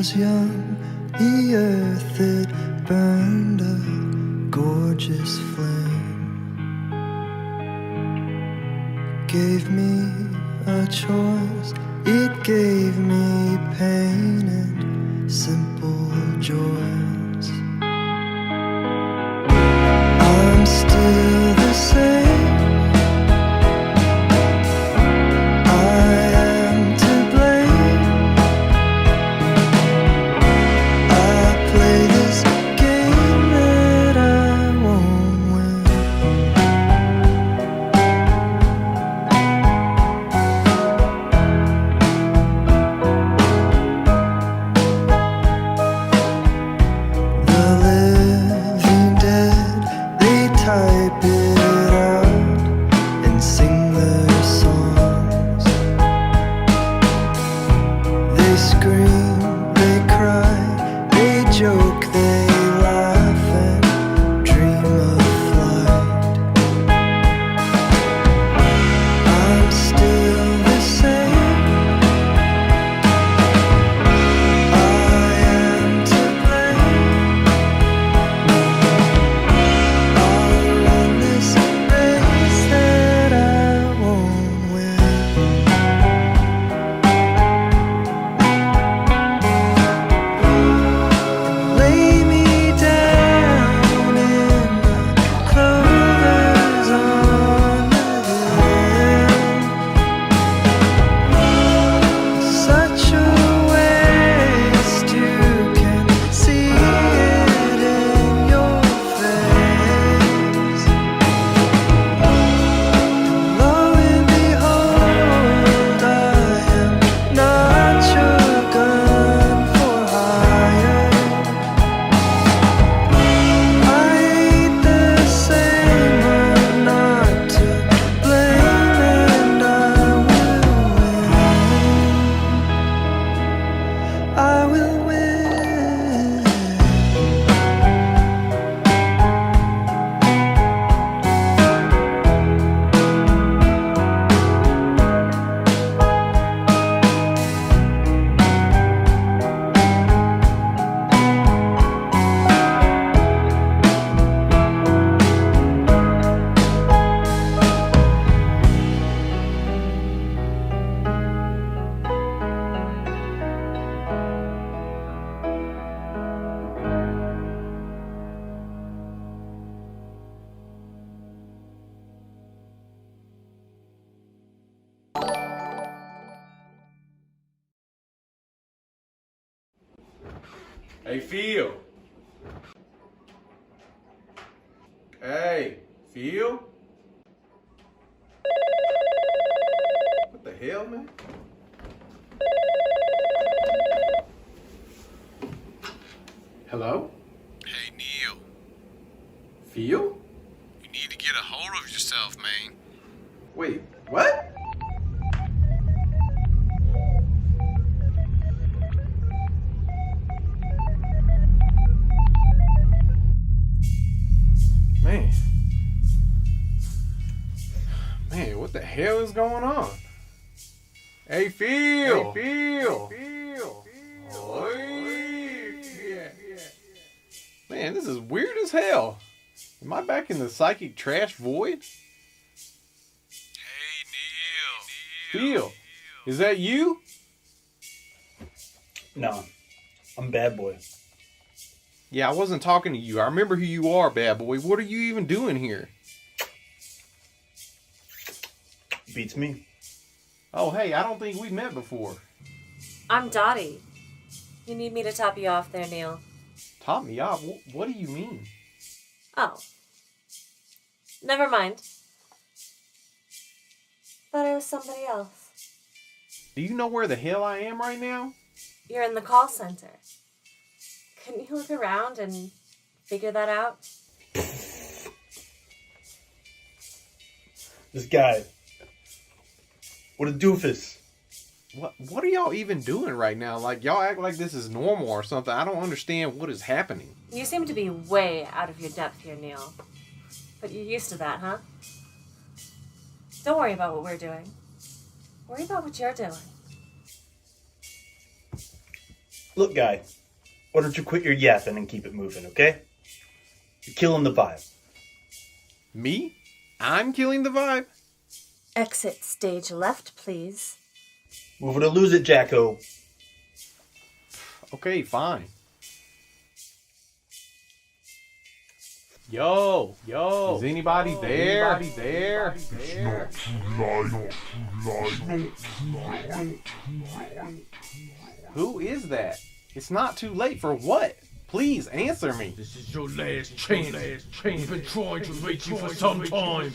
was young, the earth it burned a gorgeous flame. Gave me a choice, it gave me pain and simple joys. I'm still the same. Hey, Phil. Hey, Phil? What the hell, man? Hello? Hey, Neil. Phil? You need to get a hold of yourself, man. Wait, what? Man. Man, what the hell is going on? Hey, Phil! Hey, Phil! Hey, Phil! Man, this is weird as hell. Am I back in the psychic trash void? Hey, Neil. Phil, is that you? No, I'm bad boy. Yeah, I wasn't talking to you. I remember who you are, bad boy. What are you even doing here? Beats me. Oh, hey, I don't think we've met before. I'm Dottie. You need me to top you off there, Neil. Top me off? What do you mean? Oh. Never mind. Thought it was somebody else. Do you know where the hell I am right now? You're in the call center. Couldn't you look around and figure that out? This guy. What a doofus. What are y'all even doing right now? Like, y'all act like this is normal or something. I don't understand what is happening. You seem to be way out of your depth here, Neil. But you're used to that, huh? Don't worry about what we're doing. Worry about what you're doing. Look, guy, why don't you quit your yapping and keep it moving, okay? You're killing the vibe. Me? I'm killing the vibe? Exit stage left, please. Move it or lose it, Jacko. Okay, fine. Yo, is anybody there? Who is that? It's not too late for what? Please answer me. This is your last chance. We've been trying to reach you for some time.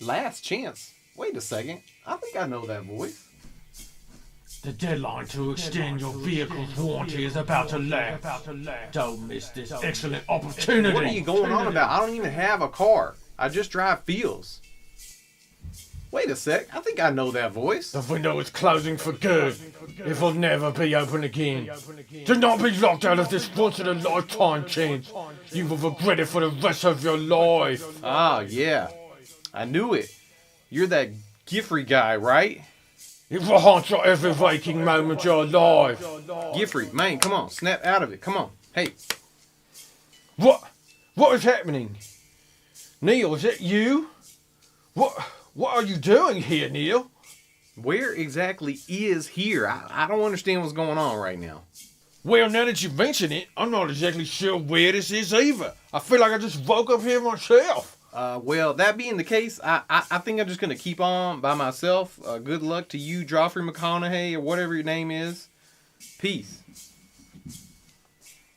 Last chance? Wait a second. I think I know that voice. The deadline to extend your vehicle's warranty is about to lapse. Don't miss this excellent opportunity. What are you going on about? I don't even have a car. I just drive Fields. Wait a sec. I think I know that voice. The window is closing for good. It will never be open again. Do not be locked out of this once-in-a-lifetime chance. You will regret it for the rest of your life. Ah, yeah. I knew it. You're that Giffrey guy, right? It will haunt you every waking moment you're alive. Giffrey, man, come on. Snap out of it. Come on. Hey. What is happening? Neil, is it you? What are you doing here, Neil? Where exactly is here? I don't understand what's going on right now. Well, now that you mention it, I'm not exactly sure where this is either. I feel like I just woke up here myself. Well, that being the case, I think I'm just going to keep on by myself. Good luck to you, Joffrey McConaughey, or whatever your name is. Peace.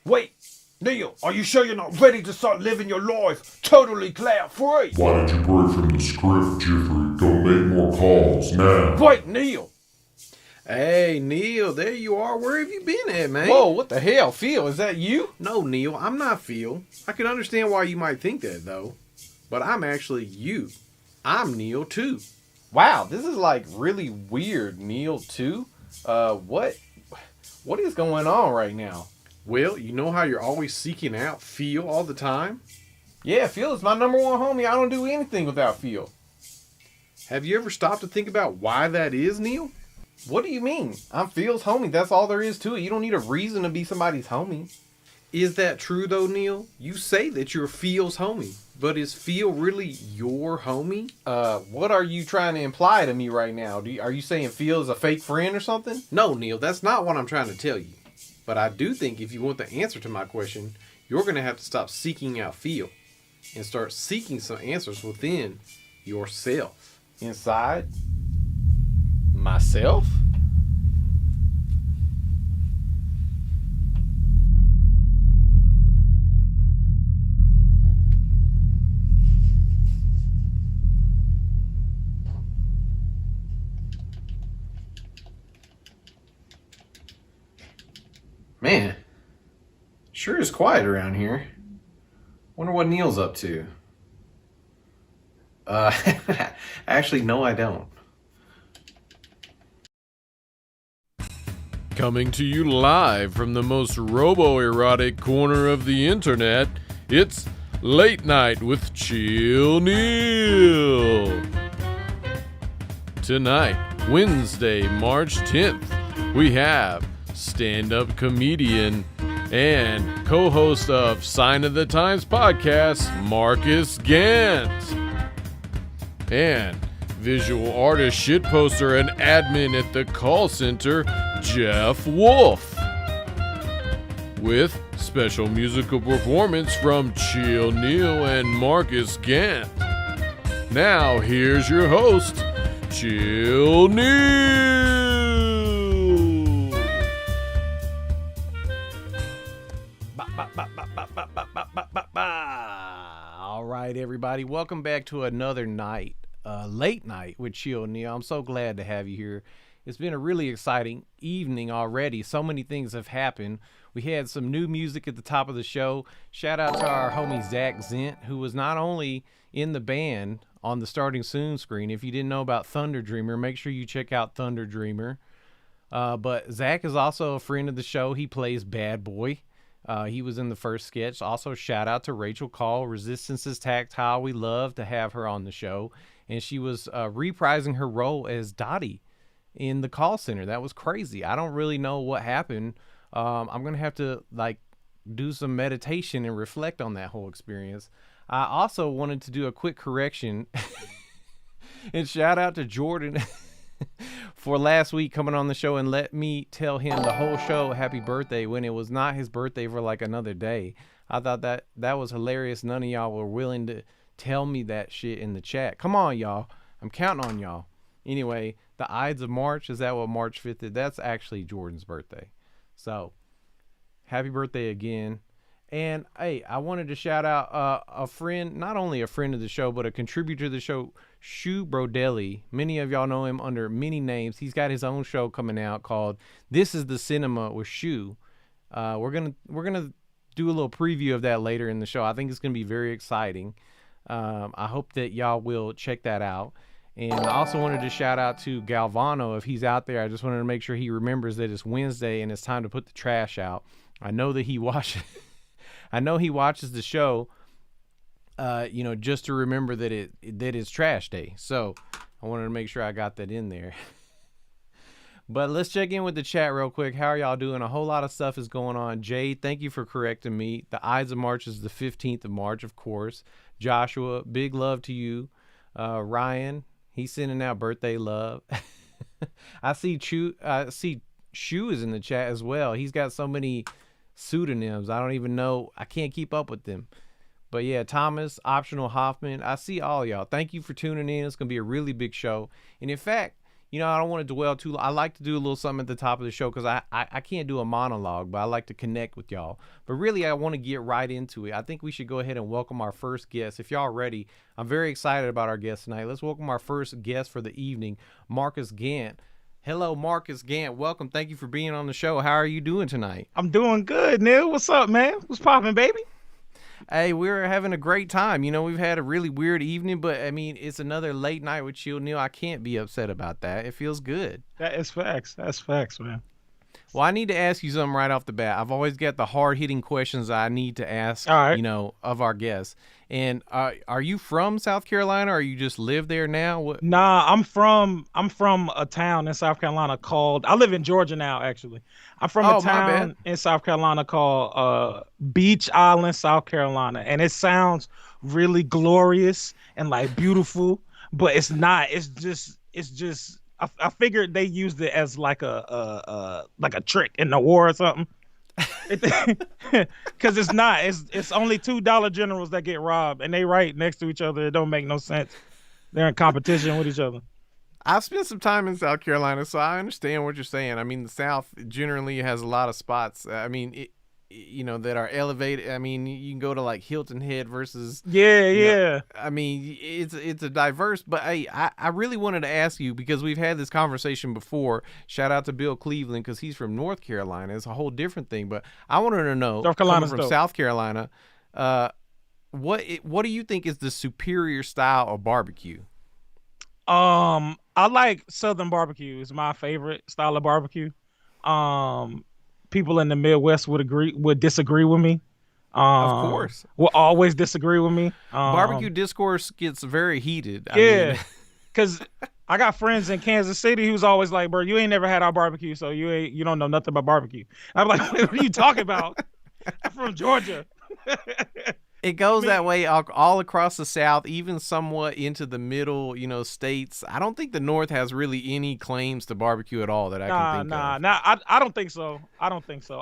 Wait, Neil, are you sure you're not ready to start living your life totally cloud-free? Why don't you break from the script, Jeffrey? Go make more calls, now. Wait, Neil. Hey, Neil, there you are. Where have you been at, man? Whoa, what the hell? Phil, is that you? No, Neil, I'm not Phil. I can understand why you might think that, though. But I'm actually you. I'm Neil, too. Wow, this is like really weird, Neil, too. What is going on right now? Well, you know how you're always seeking out Phil all the time? Yeah, Phil is my number one homie. I don't do anything without Phil. Have you ever stopped to think about why that is, Neil? What do you mean? I'm Phil's homie. That's all there is to it. You don't need a reason to be somebody's homie. Is that true, though, Neil? You say that you're Phil's homie, but is Phil really your homie? What are you trying to imply to me right now? Are you saying Phil is a fake friend or something? No, Neil, that's not what I'm trying to tell you. But I do think if you want the answer to my question, you're going to have to stop seeking out Phil and start seeking some answers within yourself. Inside myself? Man, sure is quiet around here. Wonder what Neil's up to. Actually, no, I don't. Coming to you live from the most robo-erotic corner of the internet, it's Late Night with Chill Neil. Tonight, Wednesday, March 10th, we have stand-up comedian and co-host of Sign of the Times podcast, Marcus Gantt. And visual artist, shitposter, and admin at the call center, Jeff Wolfe. With special musical performance from Chill Neil and Marcus Gantt. Now, here's your host, Chill Neil. All right, everybody, welcome back to another night, late night with Chill Neil. I'm so glad to have you here. It's been a really exciting evening already. So many things have happened. We had some new music at the top of the show. Shout out to our homie Zach Zent, who was not only in the band on the Starting Soon screen. If you didn't know about Thunder Dreamer, make sure you check out Thunder Dreamer. But Zach is also a friend of the show. He plays Bad Boy. He was in the first sketch. Also, shout out to Rachel Call, Resistance is Tactile. We love to have her on the show. And she was reprising her role as Dottie in the call center. That was crazy. I don't really know what happened. I'm gonna have to like do some meditation and reflect on that whole experience. I also wanted to do a quick correction and shout out to Jordan for last week coming on the show and let me tell him the whole show happy birthday when it was not his birthday for like another day. I thought that was hilarious. None of y'all were willing to tell me that shit in the chat. Come on, y'all. I'm counting on y'all. Anyway, the Ides of March, is that what March 5th is? That's actually Jordan's birthday. So, happy birthday again. And, hey, I wanted to shout out a friend, not only a friend of the show, but a contributor to the show, Shu Brodelli. Many of y'all know him under many names. He's got his own show coming out called This is the Cinema with Shu. We're gonna do a little preview of that later in the show. I think it's going to be very exciting. I hope that y'all will check that out. And I also wanted to shout out to Galvano. If he's out there, I just wanted to make sure he remembers that it's Wednesday and it's time to put the trash out. I know that he watches the show, just to remember that it's trash day. So I wanted to make sure I got that in there. But let's check in with the chat real quick. How are y'all doing? A whole lot of stuff is going on. Jade, thank you for correcting me. The Ides of March is the 15th of March, of course. Joshua, big love to you. Ryan, he's sending out birthday love. I see Shu is in the chat as well. He's got so many pseudonyms. I don't even know. I can't keep up with them. But yeah, Thomas, Optional Hoffman, I see all y'all. Thank you for tuning in. It's going to be a really big show. And in fact, I don't want to dwell too long. I like to do a little something at the top of the show because I can't do a monologue, but I like to connect with y'all. But really, I want to get right into it. I think we should go ahead and welcome our first guest. If y'all are ready, I'm very excited about our guest tonight. Let's welcome our first guest for the evening, Marcus Gantt. Hello, Marcus Gantt. Welcome. Thank you for being on the show. How are you doing tonight? I'm doing good, Neil. What's up, man? What's poppin', baby? Hey, we're having a great time. We've had a really weird evening, but I mean, it's another late night with Chill Neil. I can't be upset about that. It feels good. That is facts. That's facts, man. Well, I need to ask you something right off the bat. I've always got the hard-hitting questions I need to ask, all right, of our guests. And are you from South Carolina, or you just live there now? What? Nah, I'm from a town in South Carolina called. I live in Georgia now, actually. I'm from a town in South Carolina called Beach Island, South Carolina, and it sounds really glorious and like beautiful, but it's not. It's just. I figured they used it as like a trick in the war or something. Because it's not. It's only $2 generals that get robbed, and they right next to each other. It don't make no sense. They're in competition with each other. I've spent some time in South Carolina, so I understand what you're saying. I mean, the South generally has a lot of spots. I mean, that are elevated. I mean, you can go to like Hilton Head versus. Yeah. I mean, it's a diverse. But hey, I really wanted to ask you because we've had this conversation before. Shout out to Bill Cleveland because he's from North Carolina. It's a whole different thing. But I wanted to know, coming from South Carolina, what do you think is the superior style of barbecue? I like Southern barbecue. It's my favorite style of barbecue. People in the Midwest would disagree with me. Of course. Will always disagree with me. Barbecue discourse gets very heated. Because I got friends in Kansas City who's always like, bro, you ain't never had our barbecue, so you don't know nothing about barbecue. I'm like, what are you talking about? I'm from Georgia. It goes that way all across the South, even somewhat into the middle, states. I don't think the North has really any claims to barbecue at all that I can think of. I don't think so.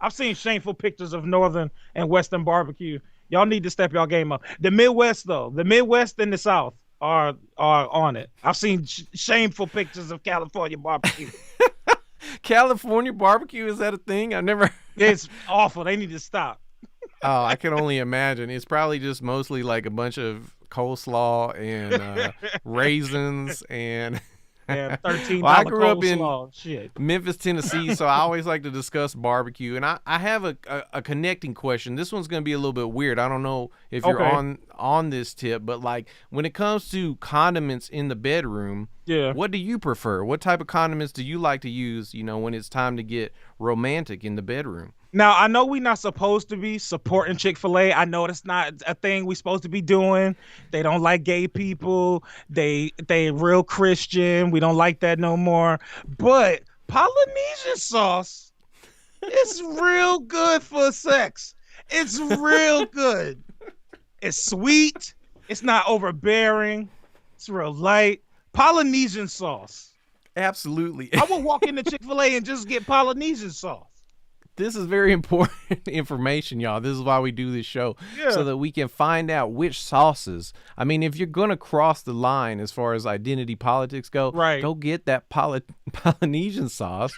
I've seen shameful pictures of Northern and Western barbecue. Y'all need to step y'all game up. The Midwest, though, the Midwest and the South are on it. I've seen shameful pictures of California barbecue. California barbecue, is that a thing? I've never. It's awful. They need to stop. Oh, I can only imagine. It's probably just mostly like a bunch of coleslaw and raisins and. Yeah, $13 well, I grew up in Memphis, Tennessee, so I always like to discuss barbecue. And I have a connecting question. This one's going to be a little bit weird. I don't know if you're on this tip, but like when it comes to condiments in the bedroom, what do you prefer? What type of condiments do you like to use, when it's time to get romantic in the bedroom? Now, I know we're not supposed to be supporting Chick-fil-A. I know that's not a thing we're supposed to be doing. They don't like gay people. They real Christian. We don't like that no more. But Polynesian sauce is real good for sex. It's real good. It's sweet. It's not overbearing. It's real light. Polynesian sauce. Absolutely. I would walk into Chick-fil-A and just get Polynesian sauce. This is very important information, y'all. This is why we do this show, so that we can find out which sauces. I mean, if you're going to cross the line as far as identity politics go, go get that Polynesian sauce.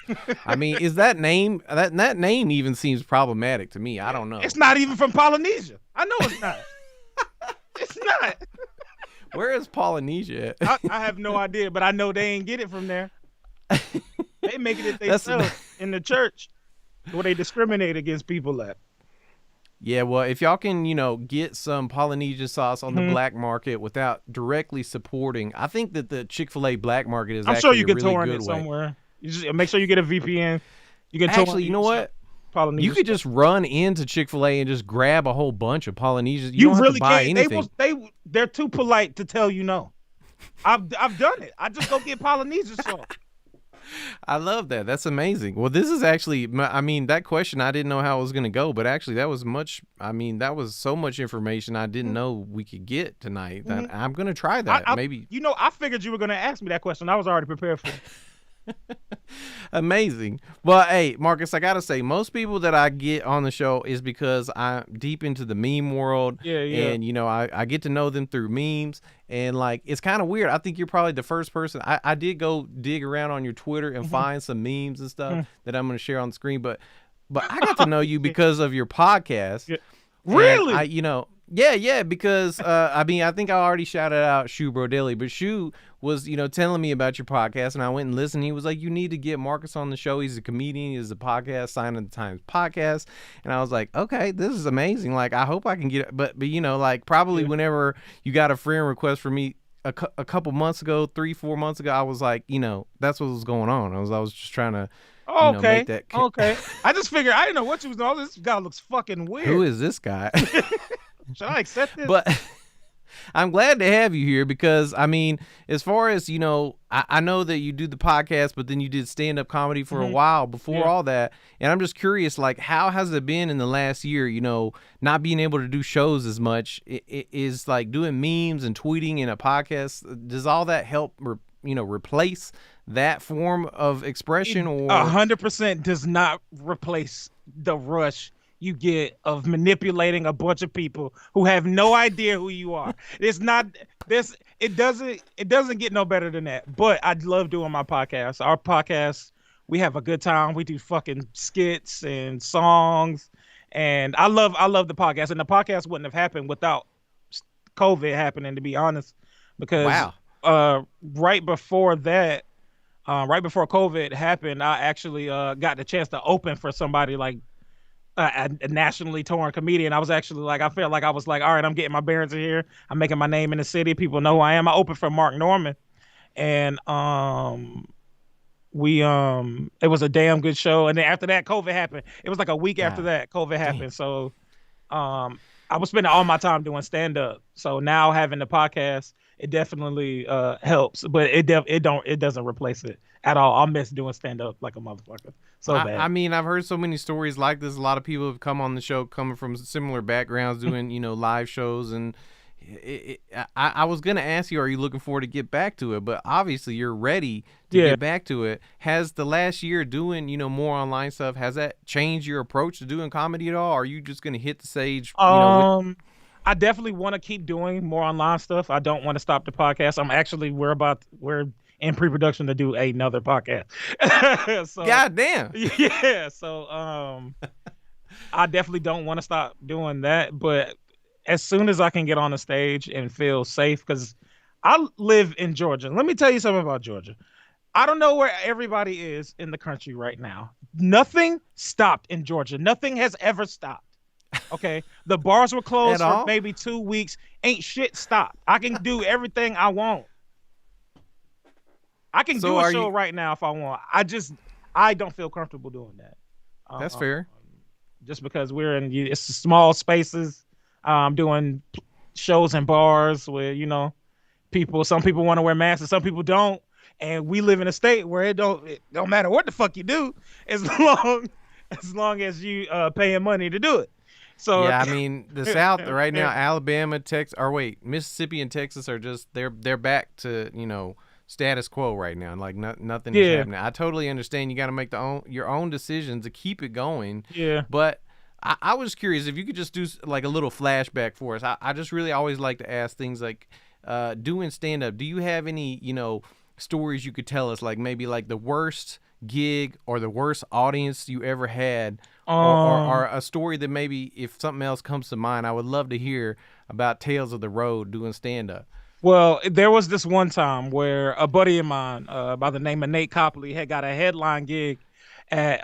I mean, is that name, that name even seems problematic to me. I don't know. It's not even from Polynesia. I know it's not. It's not. Where is Polynesia at? I have no idea, but I know they ain't get it from there. They make it themselves in the church. Where they discriminate against people at. Yeah, well, if y'all can, get some Polynesian sauce on the black market without directly supporting, I think that the Chick-fil-A black market is actually a really good way. I'm sure you can torrent it somewhere. You just make sure you get a VPN. You can actually, you know what? Polynesian you could just run into Chick-fil-A and just grab a whole bunch of Polynesian. You don't really have to buy anything. They're too polite to tell you no. I've done it. I just go get Polynesian sauce. I love that. That's amazing. Well, this is actually, I mean, that question, I didn't know how it was going to go, but actually that was so much information I didn't know we could get tonight. That I'm going to try that. Maybe. I figured you were going to ask me that question. I was already prepared for it. Amazing. Well, hey, Marcus, I gotta say, most people that I get on the show is because I'm deep into the meme world. And I get to know them through memes, and like it's kind of weird. I think you're probably the first person. I did go dig around on your Twitter and find some memes and stuff that I'm gonna share on the screen, but I got to know you because of your podcast. Really? Yeah, because I think I already shouted out Shu Brodelli, but Shu was, telling me about your podcast, and I went and listened. He was like, you need to get Marcus on the show. He's a comedian. He has a podcast, Sign of the Times podcast. And I was like, okay, this is amazing. Like, I hope I can get it. But like probably whenever you got a friend request from me a couple months ago, 3-4 months ago, I was like, that's what was going on. I was just trying to make that. Okay. I just figured, I didn't know what you was doing. This guy looks fucking weird. Who is this guy? Should I accept this? But I'm glad to have you here because, as far as, I know that you do the podcast, but then you did stand-up comedy for a while before all that. And I'm just curious, like, how has it been in the last year, not being able to do shows as much? Is like doing memes and tweeting in a podcast, does all that help, replace that form of expression? Or 100% does not replace the rush you get of manipulating a bunch of people who have no idea who you are. It's not this. It doesn't get no better than that. But I love doing my podcast. Our podcast, we have a good time. We do fucking skits and songs, and I love the podcast. And the podcast wouldn't have happened without COVID happening, to be honest, because right before that, right before COVID happened, I actually got the chance to open for somebody like a nationally torn comedian. I was actually like, I felt like I was like, all right, I'm getting my bearings in here. I'm making my name in the city. People know who I am. I opened for Mark Norman, and it was a damn good show. And then after that, COVID happened. It was like a week after that, COVID happened. So I was spending all my time doing stand up. So now having the podcast, it definitely helps, but it doesn't replace it at all. I'll miss doing stand up like a motherfucker. So bad. I've heard so many stories like this. A lot of people have come on the show coming from similar backgrounds, doing live shows, and I was gonna ask you, are you looking forward to get back to it? But obviously you're ready to get back to it. Has the last year doing more online stuff, has that changed your approach to doing comedy at all? Or are you just gonna hit the stage? I definitely want to keep doing more online stuff. I don't want to stop the podcast. We're in pre-production to do another podcast. So, God damn. Yeah. So I definitely don't want to stop doing that. But as soon as I can get on the stage and feel safe, because I live in Georgia. Let me tell you something about Georgia. I don't know where everybody is in the country right now. Nothing stopped in Georgia. Nothing has ever stopped. Okay, the bars were closed for maybe 2 weeks. Ain't shit stopped. I can do everything I want. I can do a show right now if I want. I don't feel comfortable doing that. That's fair. just because it's small spaces, doing shows in bars where some people want to wear masks and some people don't, and we live in a state where it don't matter what the fuck you do as long as you paying money to do it. So yeah, I mean the South right now, Alabama, Mississippi and Texas are just they're back to status quo right now. Like nothing is happening. I totally understand. You got to make your own decisions to keep it going. Yeah. But I was curious if you could just do like a little flashback for us. I just really always like to ask things like doing stand up. Do you have any stories you could tell us, like maybe like the worst gig or the worst audience you ever had, or a story that maybe if something else comes to mind, I would love to hear about tales of the road doing stand up. Well, there was this one time where a buddy of mine by the name of Nate Copley had got a headline gig at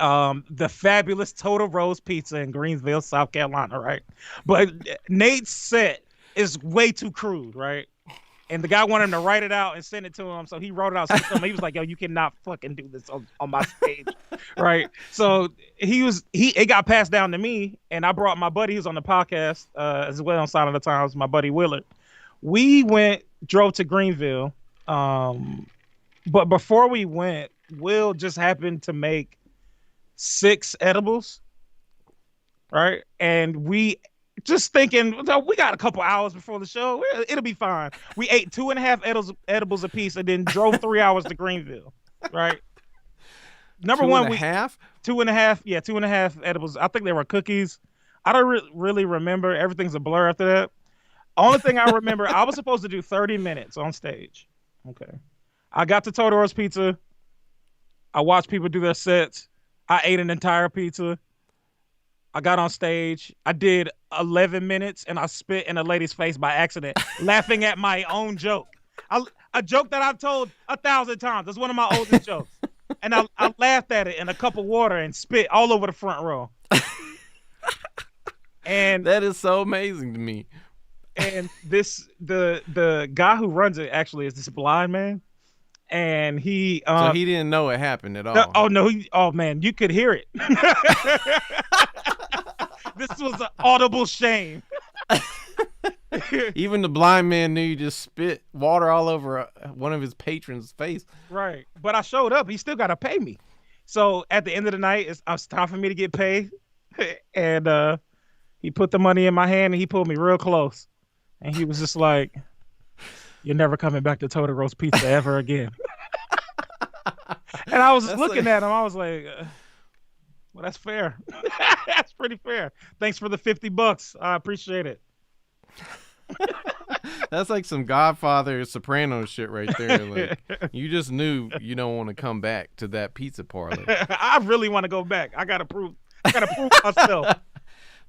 the fabulous Total Rose Pizza in Greensville, South Carolina, right? But Nate's set is way too crude, right? And the guy wanted him to write it out and send it to him, so he wrote it out. He was like, "Yo, you cannot fucking do this on my stage," right? So it got passed down to me, and I brought my buddy who's on the podcast as well on Sign of the Times, my buddy Willard. We drove to Greenville, but before we went, Will just happened to make 6 edibles, right? And we just thinking, we got a couple hours before the show, it'll be fine. We ate 2.5 edibles a piece and then drove 3 hours to Greenville, right? Number one, 2.5? 2.5, yeah, 2.5 edibles. I think they were cookies. I don't really remember. Everything's a blur after that. Only thing I remember, I was supposed to do 30 minutes on stage. Okay. I got to Total Rose Pizza. I watched people do their sets. I ate an entire pizza. I got on stage. I did 11 minutes and I spit in a lady's face by accident, laughing at my own joke. A joke that I've told 1,000 times. That's one of my oldest jokes. And I laughed at it in a cup of water and spit all over the front row. And that is so amazing to me. And the guy who runs it actually is this blind man, and he so he didn't know it happened at all. Oh no, man, you could hear it. This was an audible shame. Even the blind man knew you just spit water all over one of his patrons' face. Right, but I showed up. He still got to pay me. So at the end of the night, it's time for me to get paid, and he put the money in my hand and he pulled me real close. And he was just like, "You're never coming back to Total Roast Pizza ever again." And I was just looking at him. I was like, "Well, that's fair. That's pretty fair. Thanks for the $50. I appreciate it." That's like some Godfather Sopranos shit right there. Like, you just knew you don't want to come back to that pizza parlor. I really want to go back. I gotta prove myself.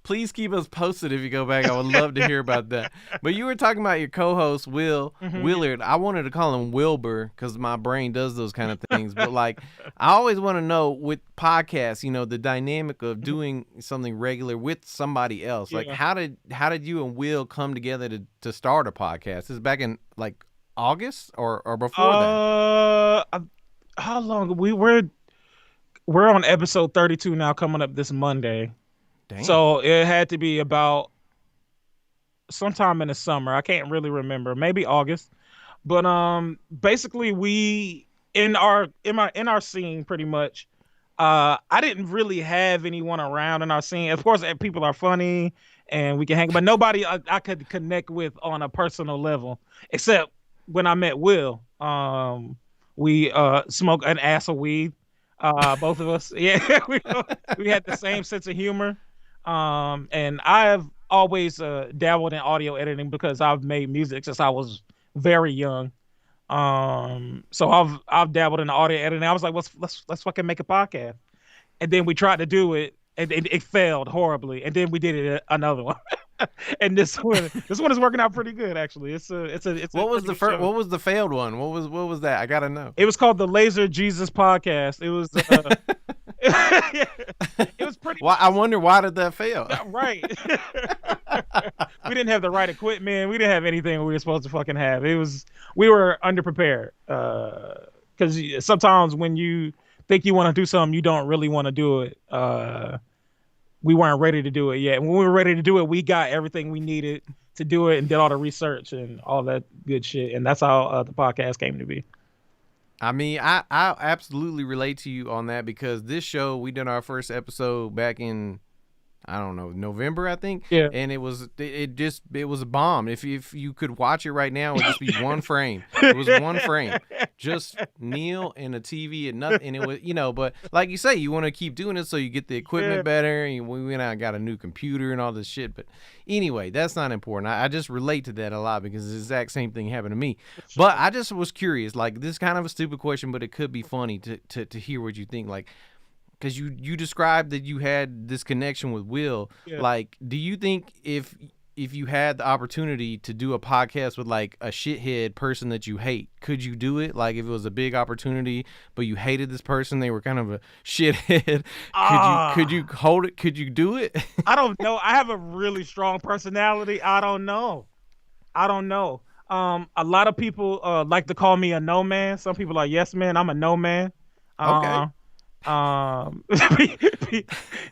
Please keep us posted if you go back. I would love to hear about that. But you were talking about your co-host, Willard. I wanted to call him Wilbur because my brain does those kind of things. But, like, I always want to know with podcasts, the dynamic of doing something regular with somebody else. Like, how did you and Will come together to start a podcast? Is it back in, like, August or before that? How long? We're on episode 32 now, coming up this Monday. Damn. So it had to be about sometime in the summer. I can't really remember. Maybe August. But basically we in our scene pretty much. I didn't really have anyone around in our scene. Of course, people are funny and we can hang, but nobody I could connect with on a personal level, except when I met Will. We smoked an ass of weed. Both of us. Yeah, we had the same sense of humor. And I've always dabbled in audio editing because I've made music since I was very young. So I've dabbled in audio editing. I was like, let's fucking make a podcast. And then we tried to do it, and it failed horribly. And then we did it another one. And this one is working out pretty good actually. What was the failed one? What was that? I gotta know. It was called the Laser Jesus Podcast. It was it was pretty. Well, I wonder why did that fail? Right. We didn't have the right equipment. We didn't have anything we were supposed to fucking have. We were underprepared. Because sometimes when you think you want to do something, you don't really want to do it. we weren't ready to do it yet. When we were ready to do it, we got everything we needed to do it and did all the research and all that good shit. And that's how the podcast came to be. I mean, I absolutely relate to you on that because this show, we did our first episode back in, I don't know, November, I think. Yeah. And it was a bomb. If you could watch it right now, it would just be one frame. It was one frame. Just Neil and a TV and nothing. And it was, but like you say, you want to keep doing it so you get the equipment better. And we went out and got a new computer and all this shit. But anyway, that's not important. I just relate to that a lot because the exact same thing happened to me. But I just was curious. Like, this is kind of a stupid question, but it could be funny to hear what you think. Like, because you described that you had this connection with Will. Yeah. Like, do you think if you had the opportunity to do a podcast with like a shithead person that you hate, could you do it? Like, if it was a big opportunity, but you hated this person, they were kind of a shithead. Could you hold it? Could you do it? I don't know. I have a really strong personality. I don't know. A lot of people like to call me a no man. Some people are yes man. I'm a no man. Okay.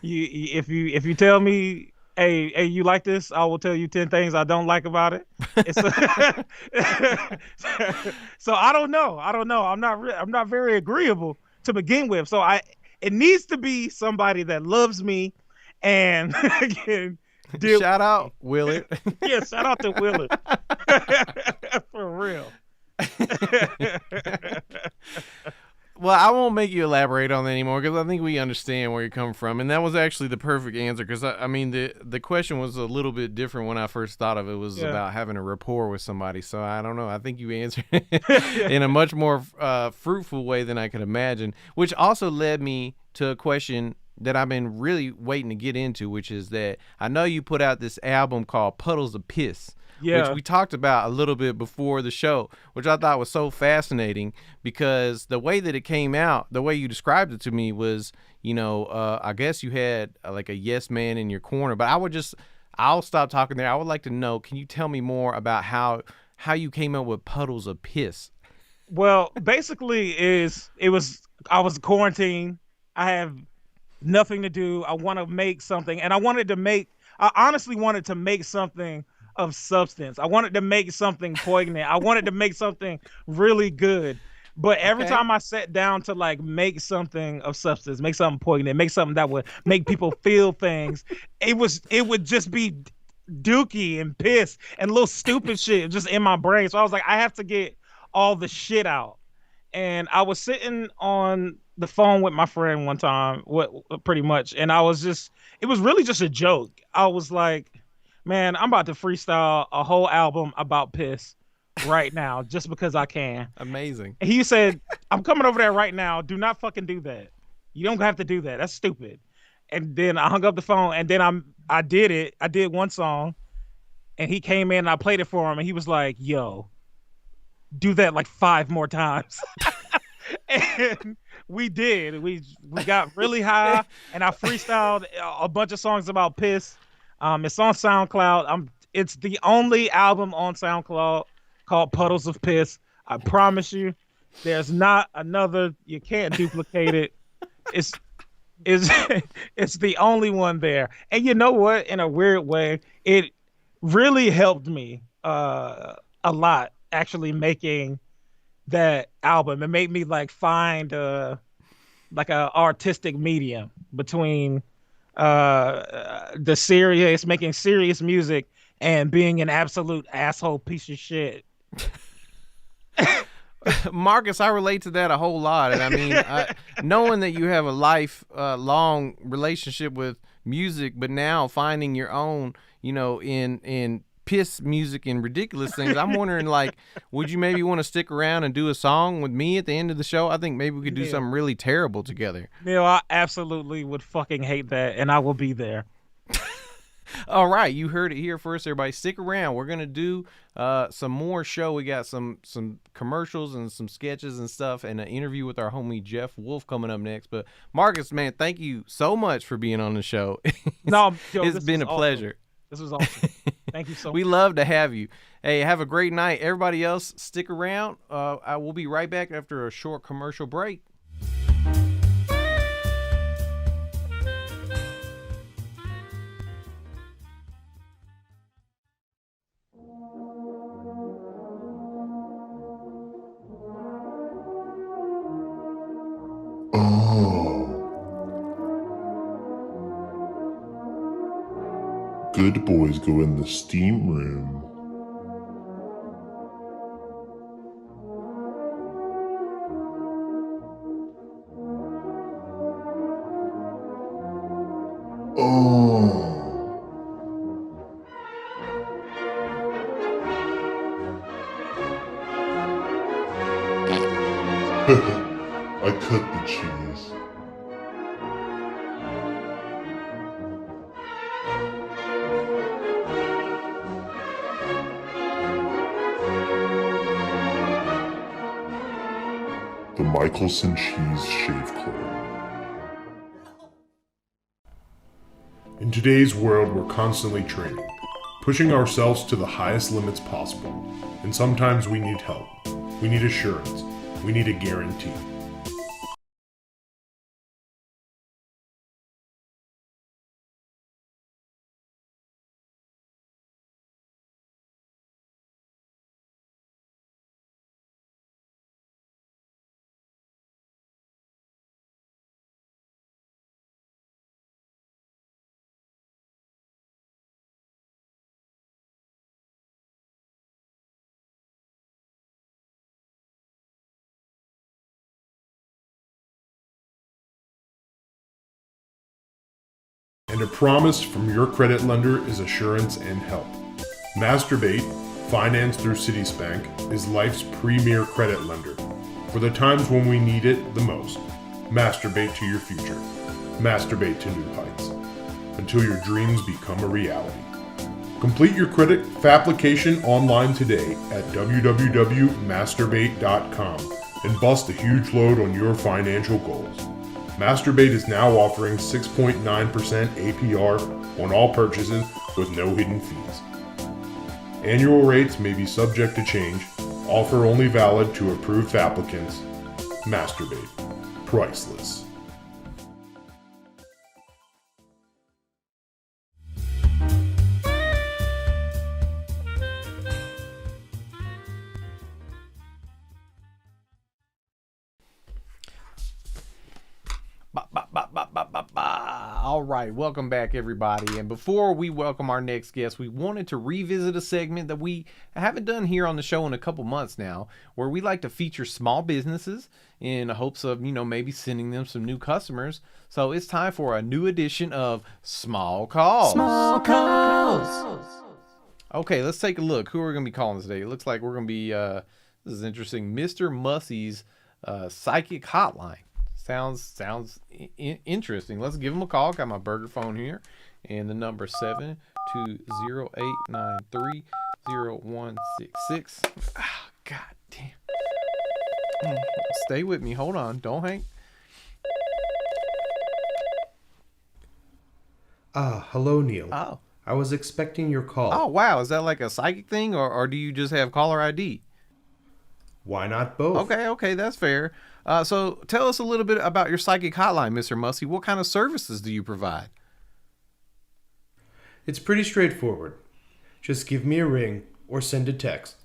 If you tell me, hey, you like this, I will tell you 10 things I don't like about it. So I don't know. I'm not very agreeable to begin with. So it needs to be somebody that loves me and can deal. Shout out Willard. Yeah, shout out to Willard. For real. Well, I won't make you elaborate on that anymore because I think we understand where you're coming from. And that was actually the perfect answer because, I mean, the question was a little bit different when I first thought of it. It was about having a rapport with somebody. So I don't know. I think you answered it in a much more fruitful way than I could imagine, which also led me to a question that I've been really waiting to get into, which is that I know you put out this album called Puddles of Piss. Yeah. Which we talked about a little bit before the show, which I thought was so fascinating because the way that it came out, the way you described it to me was, I guess you had like a yes man in your corner, but I'll stop talking there. I would like to know, can you tell me more about how you came up with Puddles of Piss? Well, basically I was quarantined. I have nothing to do. I want to make something, and I honestly wanted to make something of substance. I wanted to make something poignant. I wanted to make something really good. But every time I sat down to like make something of substance, make something poignant, make something that would make people feel things, it would just be dookie and piss and little stupid shit just in my brain. So I was like, I have to get all the shit out. And I was sitting on the phone with my friend one time, pretty much, and it was really just a joke. I was like, man, I'm about to freestyle a whole album about piss right now just because I can. Amazing. And he said, I'm coming over there right now. Do not fucking do that. You don't have to do that. That's stupid. And then I hung up the phone, and then I did it. I did one song, and he came in and I played it for him, and he was like, yo, do that like 5 more times. And we did. We got really high, and I freestyled a bunch of songs about piss. It's on SoundCloud. It's the only album on SoundCloud called Puddles of Piss. I promise you, there's not another. You can't duplicate it. It's the only one there. And you know what? In a weird way, it really helped me a lot actually making that album. It made me like find like a artistic medium between making serious music and being an absolute asshole piece of shit. Marcus, I relate to that a whole lot. And I mean, knowing that you have a long relationship with music, but now finding your own, in piss music and ridiculous things, I'm wondering, like, would you maybe want to stick around and do a song with me at the end of the show? I think maybe we could do something really terrible together. Neil, I absolutely would fucking hate that, and I will be there. All right, you heard it here first, everybody. Stick around. We're gonna do some more show. We got some commercials and some sketches and stuff, and an interview with our homie Jeff Wolfe coming up next. But Marcus, man, thank you so much for being on the show. It's been a pleasure. This was awesome. Thank you so much. We love to have you. Hey, have a great night. Everybody else, stick around. I will be right back after a short commercial break. good boys go in the steam room. Oh. I cut the cheese. The Michelson Cheese Shave Club. In today's world, we're constantly training, pushing ourselves to the highest limits possible. And sometimes we need help. We need assurance. We need a guarantee. And a promise from your credit lender is assurance and help. Masturbate, financed through Citibank, is life's premier credit lender. For the times when we need it the most, masturbate to your future. Masturbate to new heights. Until your dreams become a reality. Complete your credit application online today at www.masturbate.com and bust a huge load on your financial goals. Masturbate is now offering 6.9% APR on all purchases with no hidden fees. Annual rates may be subject to change. Offer only valid to approved applicants. Masturbate. Priceless. All right, welcome back, everybody. And before we welcome our next guest, we wanted to revisit a segment that we haven't done here on the show in a couple months now, where we like to feature small businesses in hopes of, maybe sending them some new customers. So it's time for a new edition of Small Calls. Small calls. Okay, let's take a look. Who are we going to be calling today? It looks like we're going to be, this is interesting, Mr. Mussey's psychic hotline. Sounds interesting. Let's give him a call. Got my burger phone here, and the number 72089300166. Ah, God damn. Stay with me. Hold on. Don't hang. Hello, Neil. Oh. I was expecting your call. Oh, wow. Is that like a psychic thing, or do you just have caller ID? Why not both? Okay, that's fair. So tell us a little bit about your psychic hotline, Mr. Mussey. What kind of services do you provide? It's pretty straightforward. Just give me a ring or send a text,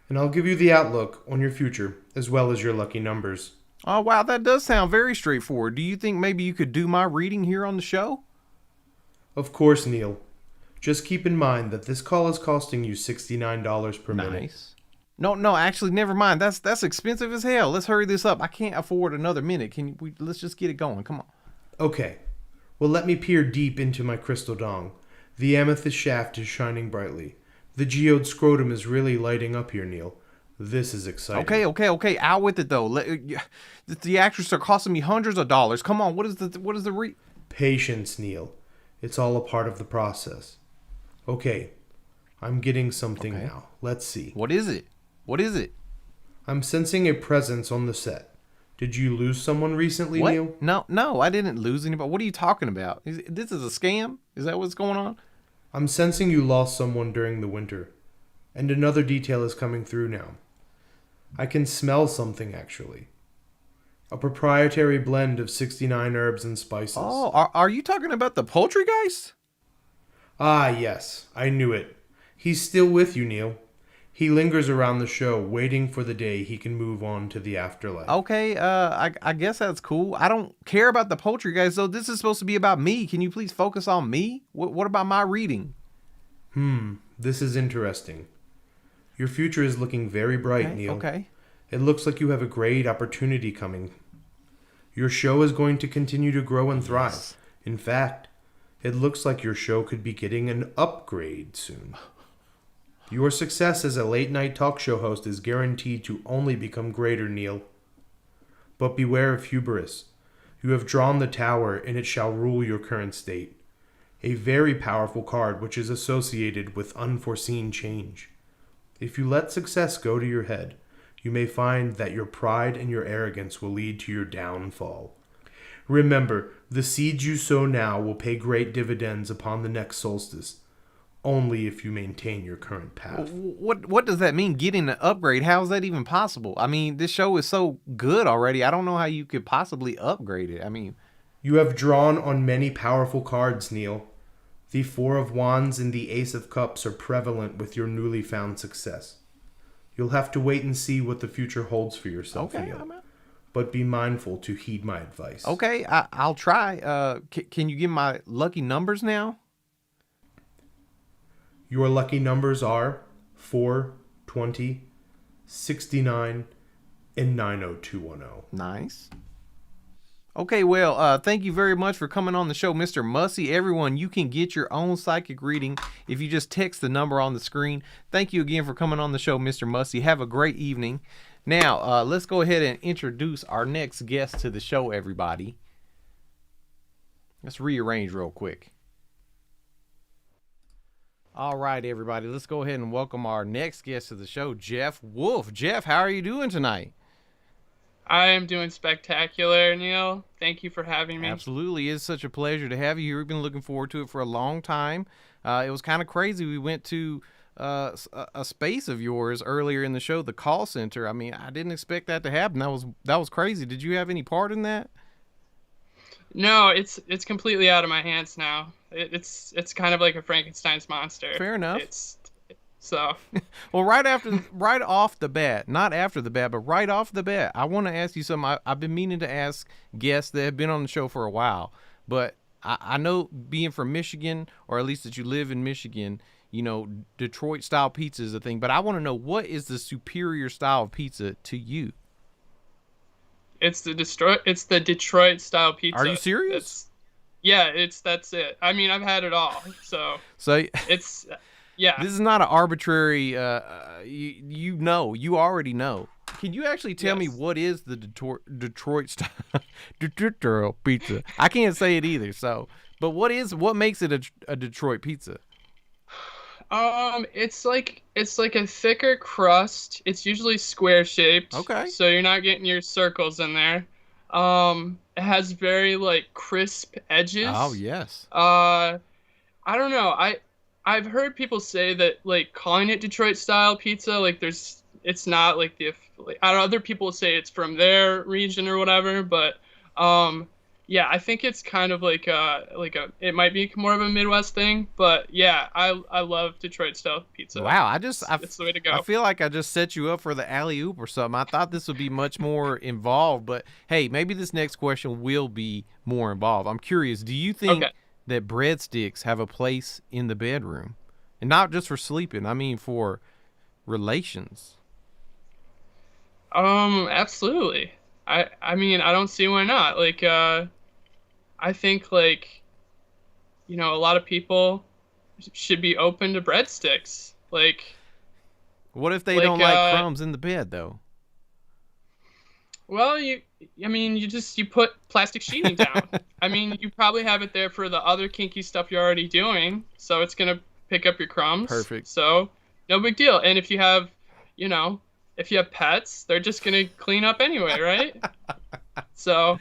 and I'll give you the outlook on your future as well as your lucky numbers. Oh, wow, that does sound very straightforward. Do you think maybe you could do my reading here on the show? Of course, Neil. Just keep in mind that this call is costing you $69 per minute. Nice. No, actually, never mind. That's expensive as hell. Let's hurry this up. I can't afford another minute. Let's just get it going. Come on. Okay. Well, let me peer deep into my crystal dong. The amethyst shaft is shining brightly. The geode scrotum is really lighting up here, Neil. This is exciting. Okay. Out with it, though. The actors are costing me hundreds of dollars. Come on. What is the Patience, Neil. It's all a part of the process. Okay. I'm getting something now. Let's see. What is it? I'm sensing a presence on the set. Did you lose someone recently, what? Neil? No, I didn't lose anybody. What are you talking about? This is a scam? Is that what's going on? I'm sensing you lost someone during the winter. And another detail is coming through now. I can smell something, actually. A proprietary blend of 69 herbs and spices. Oh, are you talking about the Poultrygeist? Ah, yes. I knew it. He's still with you, Neil. He lingers around the show, waiting for the day he can move on to the afterlife. Okay, I guess that's cool. I don't care about the Poultrygeist, though. This is supposed to be about me. Can you please focus on me? What about my reading? This is interesting. Your future is looking very bright, Neil. Okay. It looks like you have a great opportunity coming. Your show is going to continue to grow and thrive. Yes. In fact, it looks like your show could be getting an upgrade soon. Your success as a late-night talk show host is guaranteed to only become greater, Neil. But beware of hubris. You have drawn the tower, and it shall rule your current state. A very powerful card which is associated with unforeseen change. If you let success go to your head, you may find that your pride and your arrogance will lead to your downfall. Remember, the seeds you sow now will pay great dividends upon the next solstice, only if you maintain your current path. What does that mean, getting an upgrade? How is that even possible? I mean, this show is so good already. I don't know how you could possibly upgrade it. I mean... You have drawn on many powerful cards, Neil. The Four of Wands and the Ace of Cups are prevalent with your newly found success. You'll have to wait and see what the future holds for yourself, Neil. But be mindful to heed my advice. Okay, I'll try. Can you give my lucky numbers now? Your lucky numbers are 4, 20, 69, and 90210. Nice. Okay, well, thank you very much for coming on the show, Mr. Mussy. Everyone, you can get your own psychic reading if you just text the number on the screen. Thank you again for coming on the show, Mr. Mussy. Have a great evening. Now, let's go ahead and introduce our next guest to the show, everybody. Let's rearrange real quick. All right, everybody, let's go ahead and welcome our next guest to the show, Jeff Wolfe. Jeff, how are you doing tonight? I am doing spectacular, Neil. Thank you for having me. Absolutely. It's such a pleasure to have you. We've been looking forward to it for a long time. It was kind of crazy. We went to a space of yours earlier in the show, the call center. I mean, I didn't expect that to happen. That was crazy. Did you have any part in that? No, it's completely out of my hands now. It's kind of like a Frankenstein's monster. Fair enough. So well, right off the bat, not after the bat, but right off the bat, I want to ask you something. I've been meaning to ask guests that have been on the show for a while, but I know being from Michigan, or at least that you live in Michigan, you know, Detroit style pizza is a thing, but I want to know, what is the superior style of pizza to you? It's the Detroit style pizza. Are you serious? That's it. I mean, I've had it all. So it's yeah. This is not an arbitrary, you already know. Can you actually tell me what is the Detroit style pizza? I can't say it either. So, but what makes it a Detroit pizza? It's like a thicker crust. It's usually square shaped. Okay. So you're not getting your circles in there. It has very crisp edges. Oh yes. I don't know. I've heard people say that calling it Detroit style pizza, it's not other people say it's from their region or whatever, but yeah, I think it's kind of it might be more of a Midwest thing, but yeah, I love Detroit style pizza. Wow, it's the way to go. I feel like I just set you up for the alley-oop or something. I thought this would be much more involved, but hey, maybe this next question will be more involved. I'm curious, do you think that breadsticks have a place in the bedroom? And not just for sleeping, I mean for relations. Absolutely. I mean, I don't see why not. I think a lot of people should be open to breadsticks. What if they don't like crumbs in the bed though? Well, you put plastic sheeting down. I mean, you probably have it there for the other kinky stuff you're already doing, so it's gonna pick up your crumbs. Perfect. So no big deal. And if you have pets, they're just gonna clean up anyway, right? So.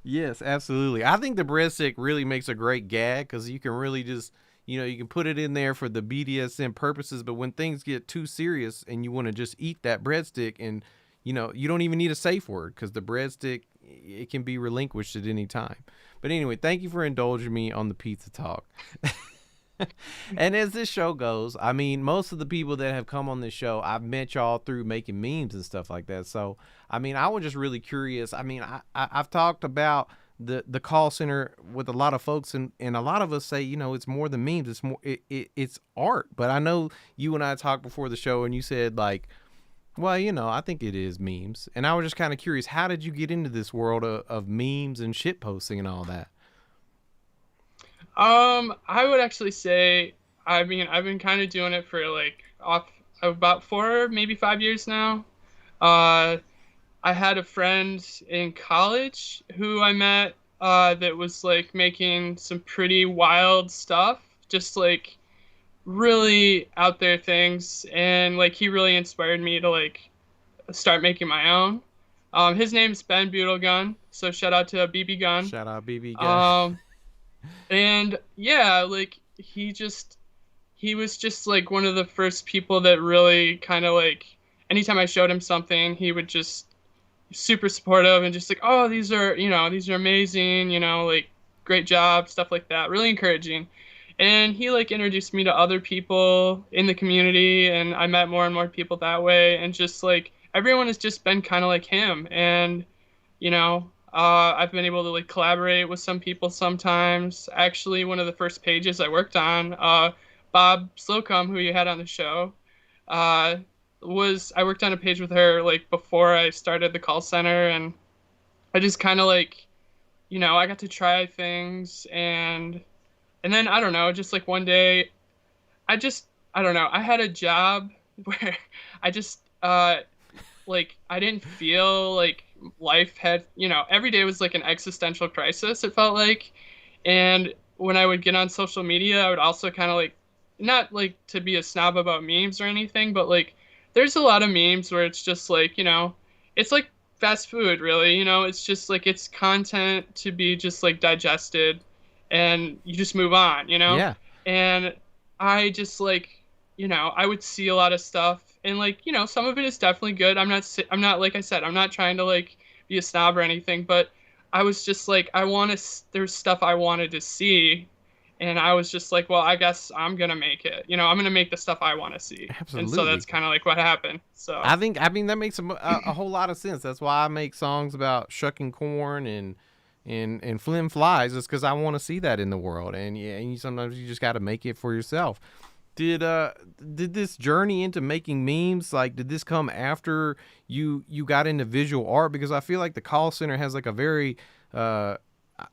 Yes, absolutely. I think the breadstick really makes a great gag because you can really just, you can put it in there for the BDSM purposes, but when things get too serious and you want to just eat that breadstick and, you don't even need a safe word because the breadstick, it can be relinquished at any time. But anyway, thank you for indulging me on the pizza talk. And as this show goes, I mean, most of the people that have come on this show, I've met y'all through making memes and stuff like that. So, I mean, I was just really curious. I mean, I've talked about the call center with a lot of folks, and a lot of us say, it's more than memes. It's more it's art. But I know you and I talked before the show, and you said like, well, I think it is memes. And I was just kind of curious, how did you get into this world of memes and shit posting and all that? I would actually say, I've been kind of doing it for like about 4, maybe 5 years now. I had a friend in college who I met that was like making some pretty wild stuff, just like really out there things, and like he really inspired me to like start making my own. His name's Ben Butelgun, so shout out to BB Gun. Shout out BB Gun. And yeah, like he was just like one of the first people that really kind of like, anytime I showed him something, he would just super supportive and just like, oh, these are amazing, like great job, stuff like that, really encouraging. And he like introduced me to other people in the community, and I met more and more people that way, and just like everyone has just been kind of like him. And I've been able to like collaborate with some people sometimes. Actually, one of the first pages I worked on, Bob Slocum, who you had on the show, I worked on a page with her like before I started the call center, and I just kind of like, I got to try things, and then I don't know, just like one day, I don't know, I had a job where I just like I didn't feel like life had, every day was like an existential crisis, it felt like. And when I would get on social media, I would also kind of like, not like to be a snob about memes or anything, but like there's a lot of memes where it's just like, it's like fast food, really. It's just like, it's content to be just like digested, and you just move on, Yeah. And I just like, I would see a lot of stuff, and like, some of it is definitely good. I'm not, like I said, I'm not trying to like be a snob or anything, but I was just like, there's stuff I wanted to see. And I was just like, well, I guess I'm going to make it. I'm going to make the stuff I want to see. Absolutely. And so that's kind of like what happened. So I mean, that makes a whole lot of sense. That's why I make songs about shucking corn and flim flies, is because I want to see that in the world. And yeah, sometimes you just got to make it for yourself. Did this journey into making memes, like, did this come after you got into visual art? Because I feel like the call center has like a very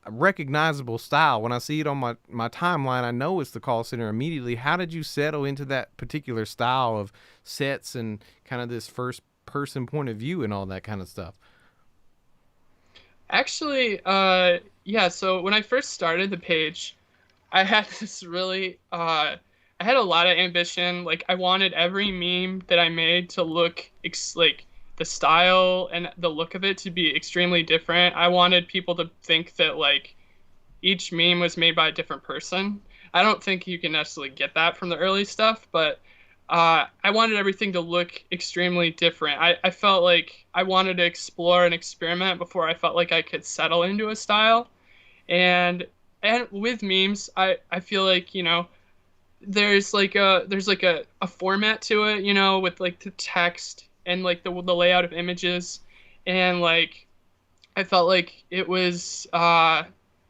recognizable style. When I see it on my timeline, I know it's the call center immediately. How did you settle into that particular style of sets and kind of this first person point of view and all that kind of stuff? Actually, yeah, so when I first started the page, I had this really I had a lot of ambition. Like, I wanted every meme that I made to look like the style and the look of it to be extremely different. I wanted people to think that like each meme was made by a different person. I don't think you can necessarily get that from the early stuff, but I wanted everything to look extremely different. I felt like I wanted to explore and experiment before I felt like I could settle into a style. And with memes, I feel like, there's like a format to it, with like the text and like the layout of images, and like I felt like it was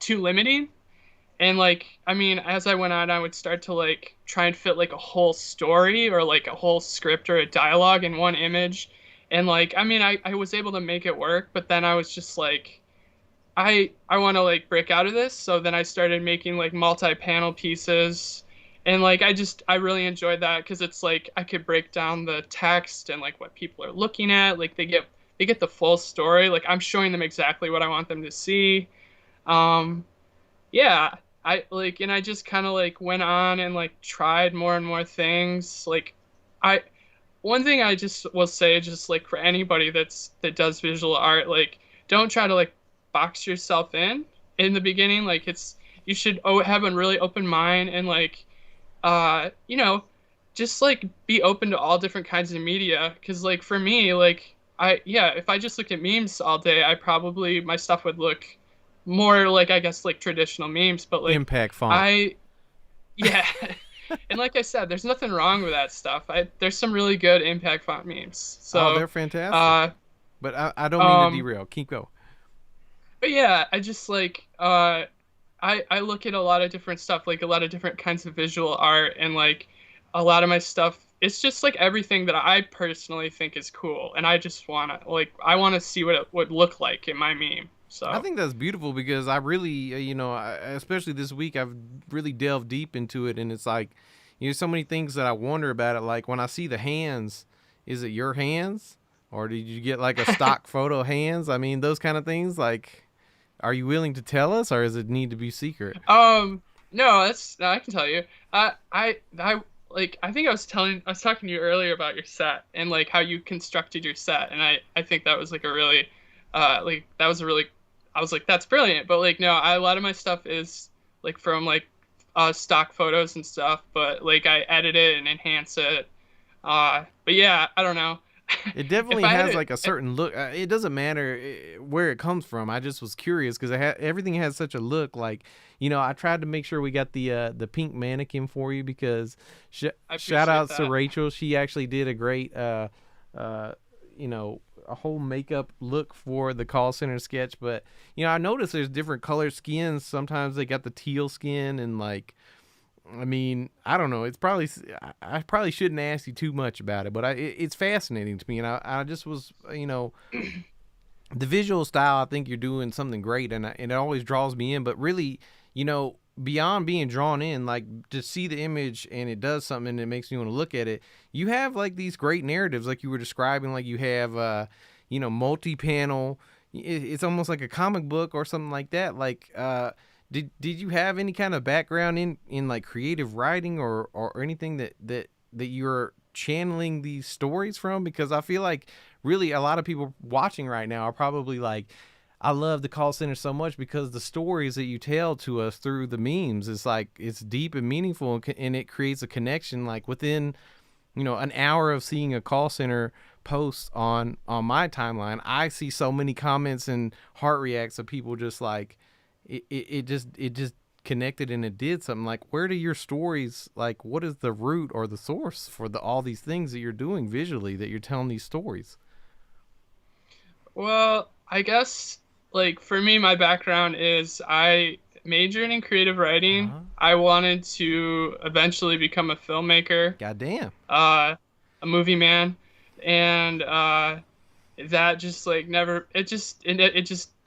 too limiting. And like, as I went on, I would start to like try and fit like a whole story or like a whole script or a dialogue in one image. And like, I was able to make it work, but then I was just like, I want to like break out of this. So then I started making like multi-panel pieces. And like, I really enjoyed that, because it's like I could break down the text and like what people are looking at. Like they get the full story. Like I'm showing them exactly what I want them to see. Yeah, and I just kind of like went on and like tried more and more things. Like one thing I just will say, just like for anybody that does visual art, like don't try to like box yourself in the beginning. Like you should have a really open mind, and like, just like be open to all different kinds of media. Because like for me, like if I just looked at memes all day, my stuff would look more like, I guess, like traditional memes, but like impact font. Yeah. And like I said, there's nothing wrong with that stuff. There's some really good impact font memes. So they're fantastic. But I don't mean to derail. Keep going. but yeah, I just like I look at a lot of different stuff, like a lot of different kinds of visual art, and like a lot of my stuff. It's just like everything that I personally think is cool, and I just I wanna see what it would look like in my meme. I So think that's beautiful because I really, especially this week, I've really delved deep into it, and it's like, so many things that I wonder about it. Like when I see the hands, is it your hands, or did you get like a stock photo hands? I mean, those kind of things. Like, are you willing to tell us, or does it need to be secret? no, I can tell you. I like I think I was talking to you earlier about your set and like how you constructed your set, and I think that was like a really like that was a really I was like that's brilliant, but like no, a lot of my stuff is like from like stock photos and stuff, but like I edit it and enhance it. But yeah, I don't know. It definitely has like a certain look. It doesn't matter where it comes from. I just was curious because everything has such a look. Like, I tried to make sure we got the pink mannequin for you because shout out to Rachel. She actually did a great, a whole makeup look for the call center sketch. But, I noticed there's different colored skins. Sometimes they got the teal skin and like, I mean, I don't know. I probably shouldn't ask you too much about it, but it's fascinating to me. And I just was, the visual style, I think you're doing something great, and it always draws me in. But really, beyond being drawn in, like to see the image and it does something and it makes me want to look at it, you have like these great narratives, like you were describing, like you have, multi-panel. It's almost like a comic book or something like that. Like, Did you have any kind of background in like creative writing or anything that you're channeling these stories from? Because I feel like really a lot of people watching right now are probably like, I love the call center so much because the stories that you tell to us through the memes, it's like, it's deep and meaningful, and it creates a connection. Like within, an hour of seeing a call center post on my timeline, I see so many comments and heart reacts of people just like, it just connected and it did something. Like, where do your stories, like, what is the root or the source for all these things that you're doing visually, that you're telling these stories? Well, I guess like for me, my background is I majored in creative writing. I wanted to eventually become a filmmaker. Goddamn. A movie man, and that just like never. It just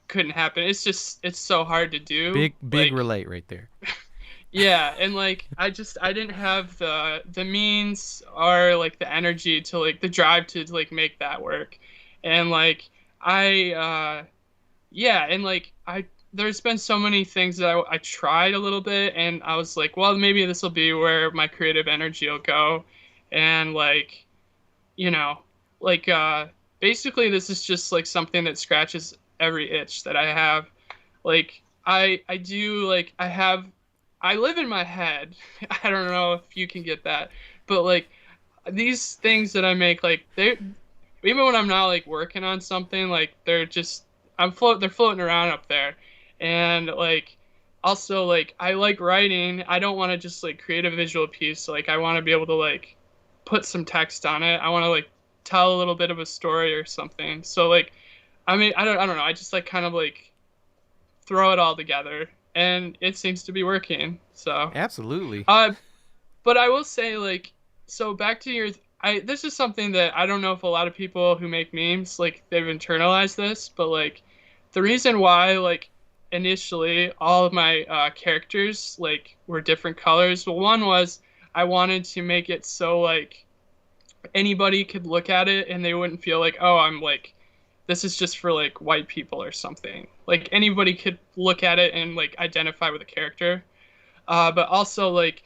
couldn't happen. It's so hard to do. Big like, relate right there. Yeah, and like I didn't have the means or like the energy to like the drive to like make that work. And like and like there's been so many things that I tried a little bit, and I was like, well, maybe this will be where my creative energy will go. And like like basically this is just like something that scratches every itch that I have. Like I do like I live in my head. I don't know if you can get that, but like these things that I make, like they even when I'm not like working on something, like they're floating around up there. And like also like I like writing. I don't want to just like create a visual piece. Like I want to be able to like put some text on it. I want to like tell a little bit of a story or something. So like I mean, I don't know. I just like kind of like throw it all together, and it seems to be working. So absolutely. But I will say like, so back to this is something that I don't know if a lot of people who make memes like they've internalized this, but like the reason why like initially all of my characters like were different colors. Well, one was I wanted to make it so like anybody could look at it and they wouldn't feel like, oh, I'm like, this is just for like white people or something. Like anybody could look at it and like identify with a character. But also like,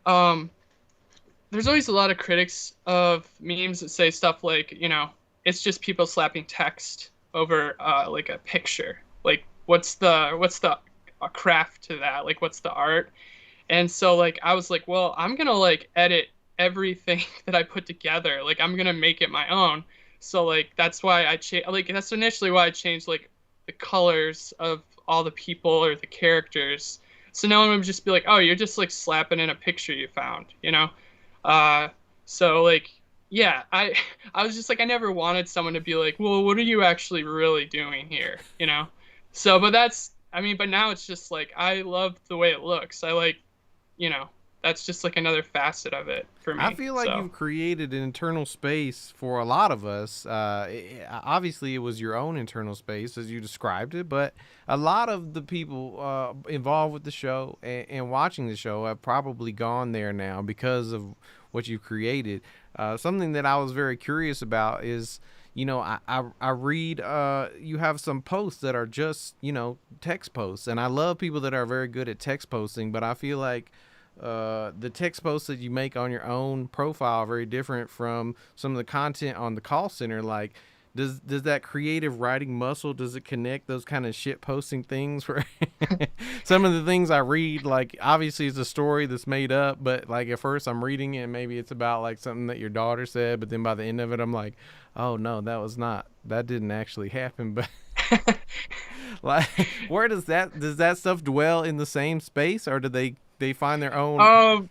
there's always a lot of critics of memes that say stuff like, it's just people slapping text over like a picture. Like what's the craft to that? Like what's the art? And so like I was like, well, I'm gonna like edit everything that I put together. Like I'm gonna make it my own. So like that's why that's initially why I changed like the colors of all the people or the characters, so no one would just be like, oh, you're just like slapping in a picture you found, so like yeah, I was just like, I never wanted someone to be like, well, what are you actually really doing here, So, but that's, I mean, but now it's just like, I love the way it looks. I like, you know, that's just like another facet of it for me. I feel like you've created an internal space for a lot of us. Obviously, it was your own internal space as you described it, but a lot of the people involved with the show and watching the show have probably gone there now because of what you've created. Something that I was very curious about is, you know, I read you have some posts that are just, you know, text posts, and I love people that are very good at text posting, but I feel like the text posts that you make on your own profile are very different from some of the content on the call center. Like, does that creative writing muscle, does it connect those kind of shit posting things where some of the things I read, like, obviously it's a story that's made up, but like at first I'm reading it and maybe it's about like something that your daughter said, but then by the end of it I'm like, oh no, that didn't actually happen. But like, where does that stuff dwell in the same space, or do they find their own?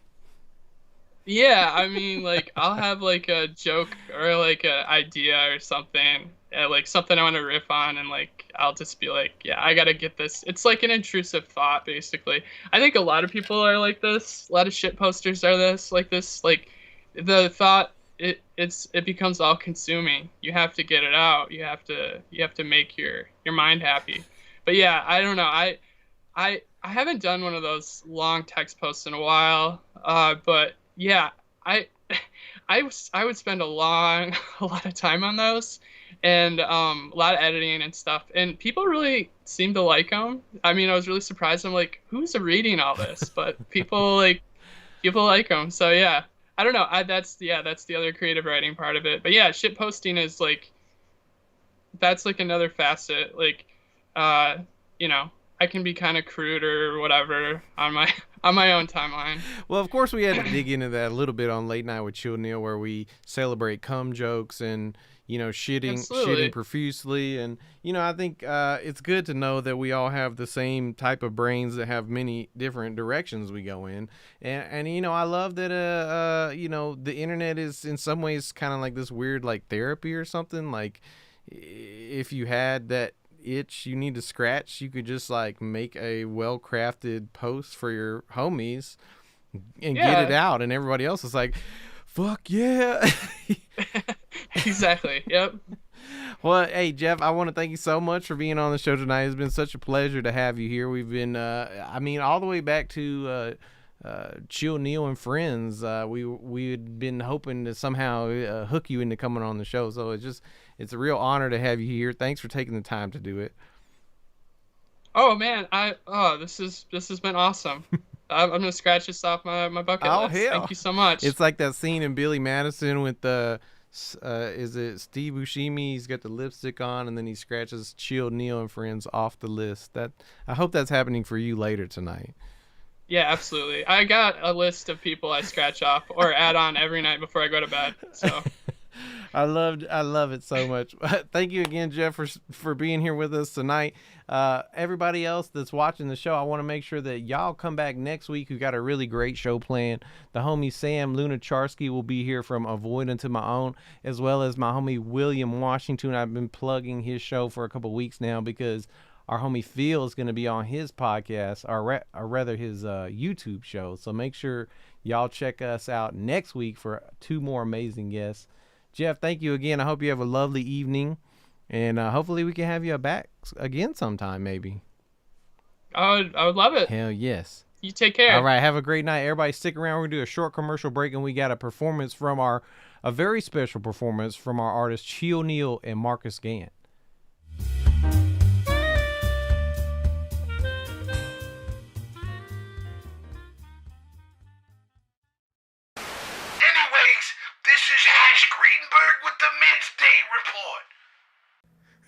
Yeah, I mean, like, I'll have like a joke or like an idea or something, like something I want to riff on, and like I'll just be like, yeah, I gotta get this. It's like an intrusive thought, basically. I think a lot of people are like this. A lot of shit posters are like this. Like, the thought, it becomes all consuming. You have to get it out. You have to make your mind happy. But yeah, I don't know. I haven't done one of those long text posts in a while. But yeah, I would spend a lot of time on those, and a lot of editing and stuff. And people really seem to like them. I mean, I was really surprised. I'm like, who's reading all this? But people like them. So yeah, I don't know. That's the other creative writing part of it. But yeah, shit posting is like, that's like another facet. Like, you know, I can be kind of crude or whatever on my own timeline. Well, of course, we had to dig into that a little bit on Late Night with Chill Neil, where we celebrate cum jokes and, you know, shitting profusely. And, you know, I think it's good to know that we all have the same type of brains that have many different directions we go in. And you know, I love that, you know, the internet is in some ways kind of like this weird, like, therapy or something. Like, if you had that itch you need to scratch, you could just like make a well-crafted post for your homies and get it out, and everybody else is like, fuck yeah. Exactly. Yep. Well, hey Jeff, I want to thank you so much for being on the show tonight. It's been such a pleasure to have you here. We've been I mean, all the way back to Chill Neil and Friends. We had been hoping to somehow hook you into coming on the show, so it's a real honor to have you here. Thanks for taking the time to do it. Oh man, this has been awesome. I'm gonna scratch this off my bucket list. Hell. Thank you so much. It's like that scene in Billy Madison with the is it Steve Buscemi? He's got the lipstick on, and then he scratches Chill Neil and Friends off the list. That, I hope that's happening for you later tonight. Yeah, absolutely. I got a list of people I scratch off or add on every night before I go to bed. So I love it so much. Thank you again, Jeff, for being here with us tonight. Everybody else that's watching the show, I want to make sure that y'all come back next week. We got a really great show planned. The homie Sam Lunacharsky will be here from Avoid Unto My Own, as well as my homie William Washington. I've been plugging his show for a couple weeks now because our homie Phil is going to be on his podcast, or rather his YouTube show. So make sure y'all check us out next week for 2 more amazing guests. Jeff, thank you again. I hope you have a lovely evening, and hopefully we can have you back again sometime, maybe. I would love it. Hell yes. You take care. All right, have a great night. Everybody stick around. We're going to do a short commercial break, and we got a very special performance from our artists Chill Neil and Marcus Gantt.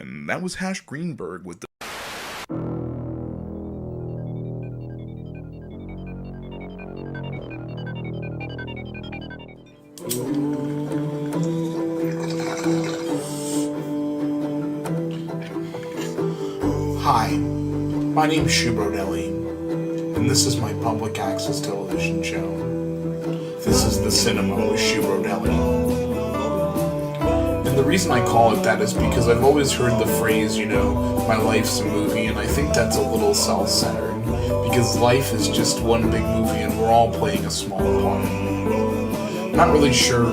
And that was Hash Greenberg with the... Hi, my name is Shu Brodelli, and this is my public access television show. This is The Cinema with Shu Brodelli. And the reason I call it that is because I've always heard the phrase, my life's a movie, and I think that's a little self-centered. Because life is just one big movie and we're all playing a small part. I'm not really sure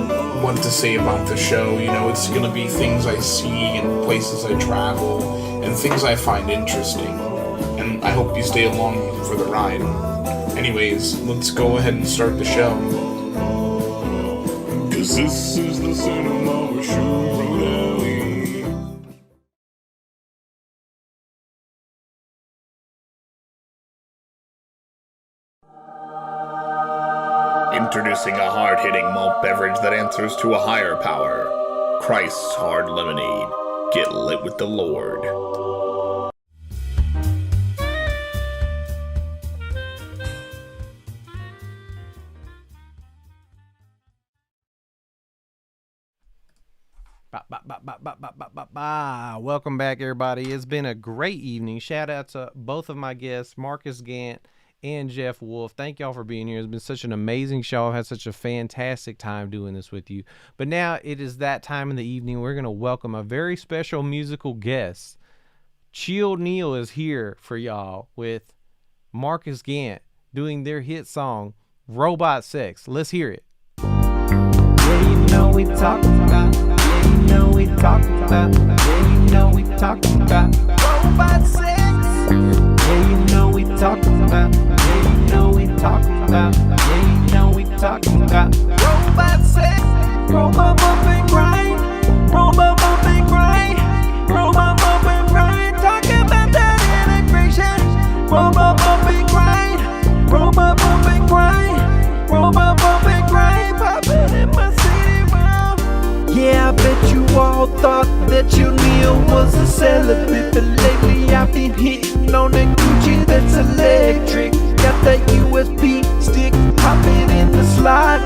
what to say about the show. It's going to be things I see and places I travel and things I find interesting. And I hope you stay along for the ride. Anyways, let's go ahead and start the show. 'Cause this is the cinema with Shubrodelli. Introducing a hard-hitting malt beverage that answers to a higher power. Christ's Hard Lemonade. Get lit with the Lord. Welcome back, everybody. It's been a great evening. Shout out to both of my guests, Marcus Gantt and Jeff Wolfe. Thank y'all for being here. It's been such an amazing show. I've had such a fantastic time doing this with you. But now it is that time in the evening. We're going to welcome a very special musical guest. Chill Neil is here for y'all with Marcus Gantt doing their hit song, Robot Sex. Let's hear it. Yeah, you know we talking about. Yeah, you know we talking about. Yeah, you know we talking about robot sex. Yeah, you know we talking about. Yeah, you know we talking about. Yeah, you know we talking about robot sex. Robot bump and grind. Robot bump and grind. Robot bump and grind. Talk about that integration. Robot bump and grind. Robot bump and grind. Robot bump and grind. Poppin' in my city, wow. Yeah, I bet you all thought that your Neil was a celibate, but lately I've been hitting on that Gucci that's electric. Got that USB stick, pop it in the slide.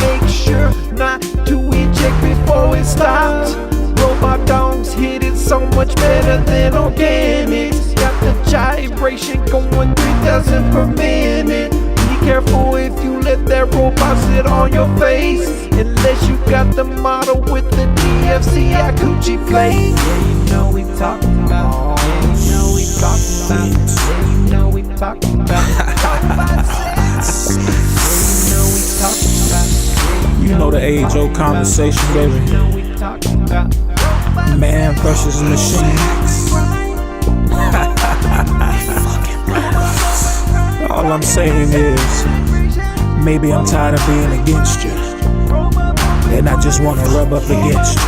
Make sure not to eject before it stops. Robot dongs hit it so much better than organics. Got the gyration going 3,000 per minute. Be careful if you let that robot sit on your face, unless you got the model with the DFCI Gucci plate. Yeah, you know we talking about. Yeah, you know we talking about. Yeah, you know we talking about. Yeah, you know we talking about. You know the age-old conversation, baby. Man versus machine. All I'm saying is, maybe I'm tired of being against you, and I just wanna rub up against you.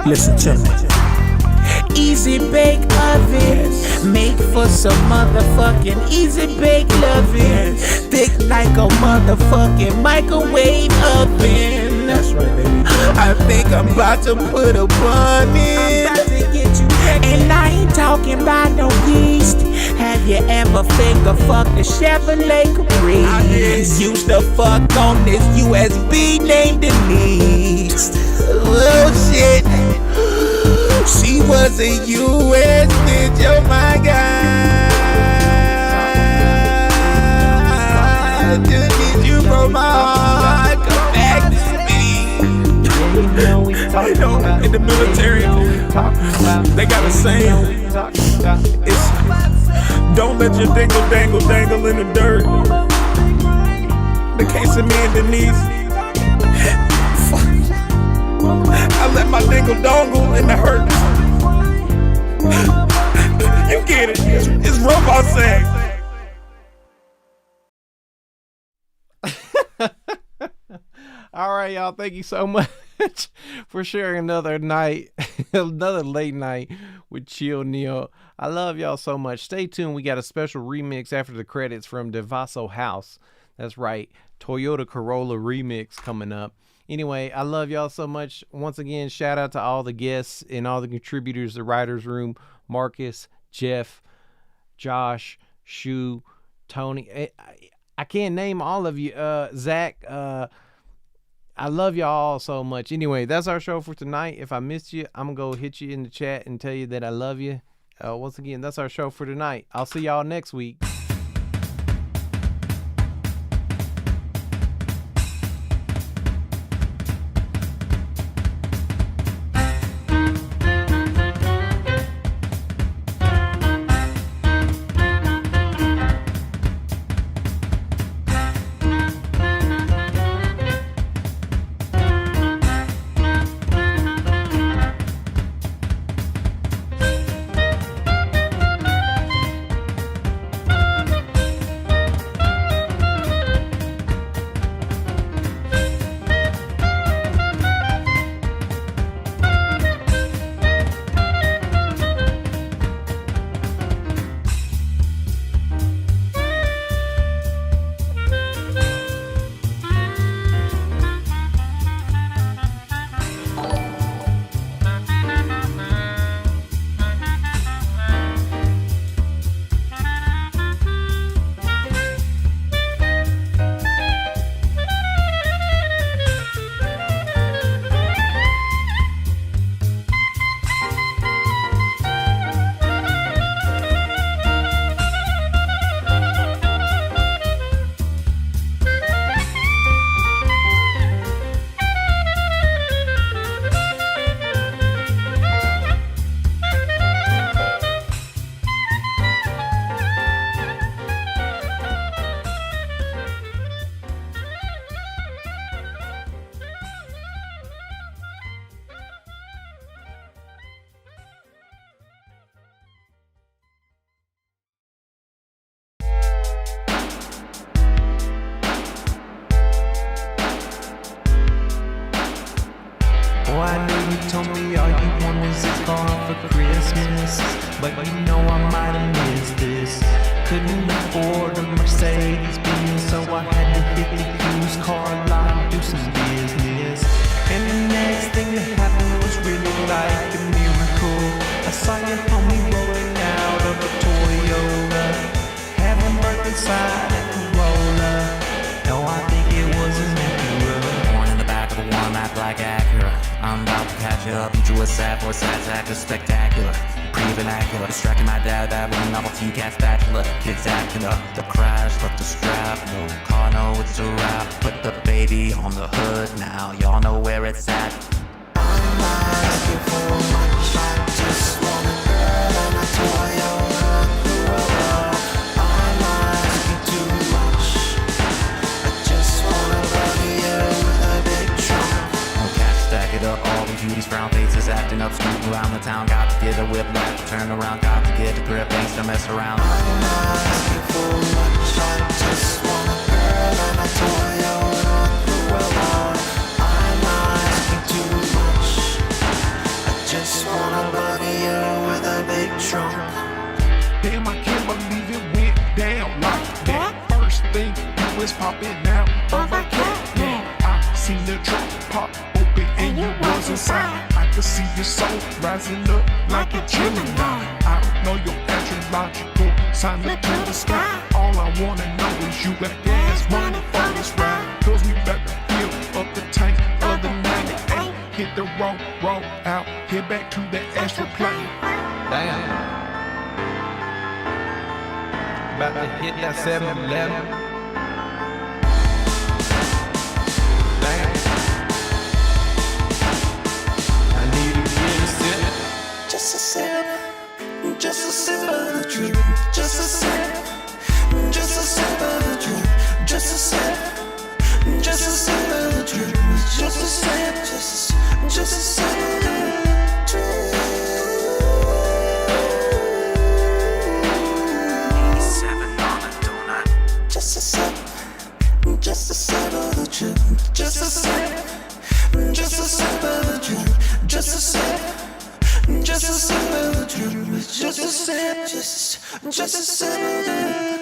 Listen to me. Easy bake oven, make for some motherfucking easy bake loving. Thick like a motherfucking microwave oven. That's right, baby. I think I'm about to put a bun in. And I ain't talking about no yeast. Have you ever finger fucked a Chevrolet Caprice? Used to fuck on this USB named Denise. Oh shit. She was a US bitch, oh my god. Just need you from my heart, come back to me. In the military, they got a saying. It's, don't let your dingle dangle in the dirt. The case of me and Denise, I let my dingle dongle in the hurt. You get it, it's robot sex. All right, y'all. Thank you so much for sharing another night, another late night with Chill Neil. I love y'all so much. Stay tuned. We got a special remix after the credits from Devasso House. That's right. Toyota Corolla remix coming up. Anyway, I love y'all so much. Once again, shout out to all the guests and all the contributors, the Writers Room, Marcus, Jeff, Josh, Shu, Tony. I can't name all of you. Zach, I love y'all all so much. Anyway, that's our show for tonight. If I missed you, I'm going to go hit you in the chat and tell you that I love you. Once again, that's our show for tonight. I'll see y'all next week. Oh, I know you told me all you want is a car for Christmas, but you know I might have missed this. Couldn't afford a Mercedes-Benz, so I had to hit the used car lot and do some business. And the next thing that happened was really like a miracle. I saw your homie rolling out of a Toyota, having birth inside a Corolla. No, I think it was an Acura. Born in the back of a one-map like Acura. I'm about to catch you up into a sad boy, sad act is spectacular. Pre-vernacular, distracting my dad, that with a novelty cat spatula. Kids acting up, the crash left the strap. No car, no, it's a wrap. Put the baby on the hood now, y'all know where it's at. I'm not asking for much, I just want a girl and a Toyota Corolla. I'm not asking too much, I just want a Rodeo with a big trunk. No cash, stack it up, all the cuties, brown faces acting up, scooting around the town. Got to get a whip, like to turn around, got to get a grip, ain't to mess around. I'm not asking for much, I just want a girl and a Toyota Corolla. I'm not asking too much, I just want a Rodeo with a big trunk. Damn, I can't believe it went down like that. First thing you was popping out of a cat. Yeah, I seen the trunk pop open and you was inside. I could see your soul rising up like a Gemini. I don't know your astrological sign up to the sky. All I wanna know is you got gas money for this ride. Cause we better fill up the tank of the 98. Hit the road out, head back to the astral plane. Damn. About to hit that 7-Eleven. Damn. I need to get a sip. Just a sip, just a sip of the drip. Just a sip, just a sip of the drip. Just a sip, just a sip of the drip. Just a sip, just a sip of the drip. Just a sip, just a sip of the drip. Just a sip, just a sip of the drip. Just a sip, just a sip of the drip. Just a sip, just a sip of the drip.